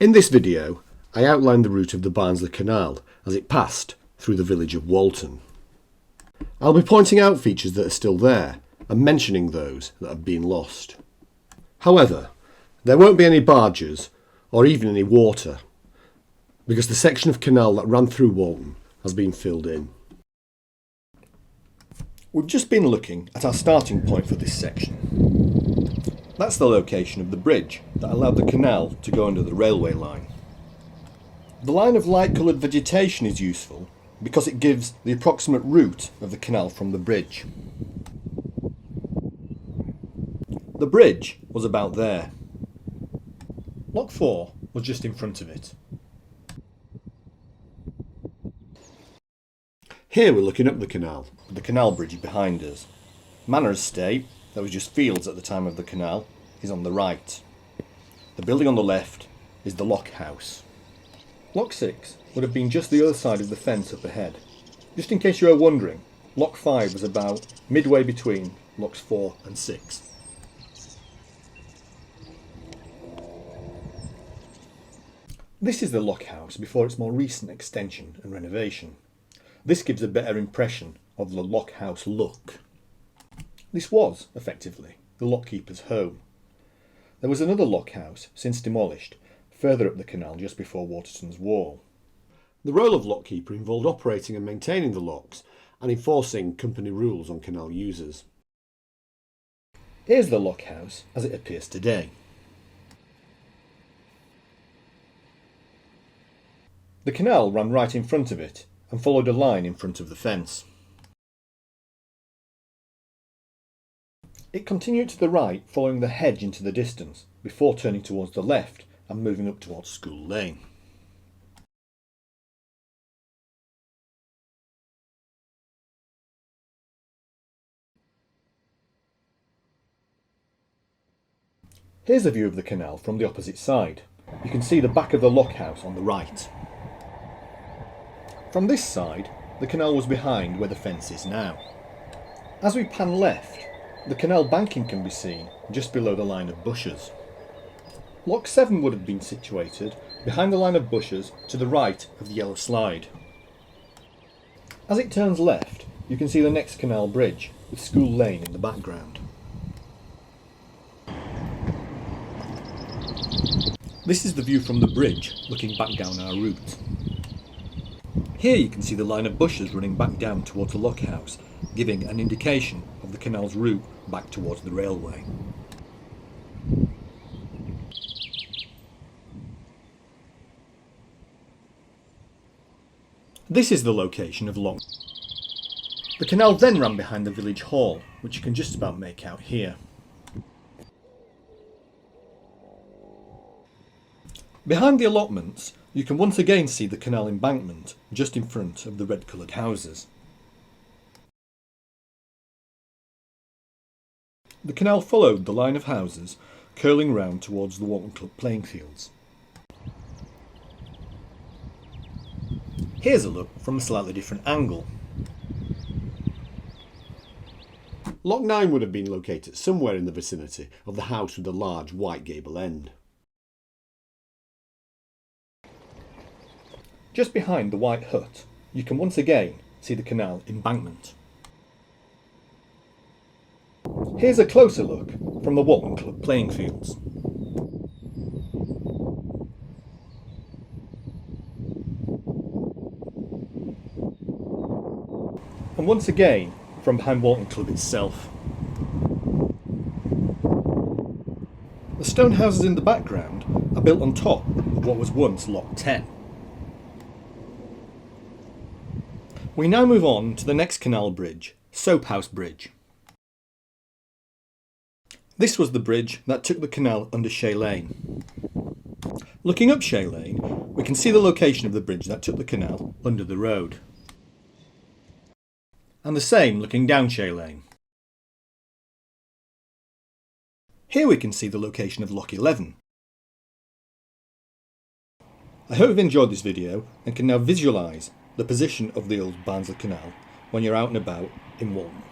In this video, I outlined the route of the Barnsley Canal as it passed through the village of Walton. I'll be pointing out features that are still there and mentioning those that have been lost. However, there won't be any barges or even any water because the section of canal that ran through Walton has been filled in. We've just been looking at our starting point for this section. That's the location of the bridge that allowed the canal to go under the railway line. The line of light-coloured vegetation is useful because it gives the approximate route of the canal from the bridge. The bridge was about there. Lock 4 was just in front of it. Here we're looking up the canal, with the canal bridge behind us. Manor Estate, that was just fields at the time of the canal, is on the right. The building on the left is the Lock House. Lock 6 would have been just the other side of the fence up ahead. Just in case you were wondering, Lock 5 was about midway between Locks 4 and 6. This is the Lock House before its more recent extension and renovation. This gives a better impression of the Lock House look. This was, effectively, the lockkeeper's home. There was another lock house, since demolished, further up the canal just before Waterton's Wall. The role of lockkeeper involved operating and maintaining the locks and enforcing company rules on canal users. Here's the lock house as it appears today. The canal ran right in front of it and followed a line in front of the fence. It continued to the right, following the hedge into the distance, before turning towards the left and moving up towards School Lane. Here's a view of the canal from the opposite side. You can see the back of the lock house on the right. From this side, the canal was behind where the fence is now. As we pan left, the canal banking can be seen just below the line of bushes. Lock 7 would have been situated behind the line of bushes to the right of the yellow slide. As it turns left, you can see the next canal bridge with School Lane in the background. This is the view from the bridge looking back down our route. Here you can see the line of bushes running back down towards the lock house, giving an indication of the canal's route back towards the railway. This is the location of Lock. The canal then ran behind the village hall, which you can just about make out here. Behind the allotments, you can once again see the canal embankment just in front of the red-coloured houses. The canal followed the line of houses, curling round towards the Walton Club playing fields. Here's a look from a slightly different angle. Lock 9 would have been located somewhere in the vicinity of the house with the large white gable end. Just behind the white hut, you can once again see the canal embankment. Here's a closer look from the Walton Club playing fields. And once again from behind Walton Club itself. The stone houses in the background are built on top of what was once Lock 10. We now move on to the next canal bridge, Soap House Bridge. This was the bridge that took the canal under Shea Lane. Looking up Shea Lane, we can see the location of the bridge that took the canal under the road. And the same looking down Shea Lane. Here we can see the location of Lock 11. I hope you've enjoyed this video and can now visualise the position of the old Barnsley Canal when you're out and about in Walton.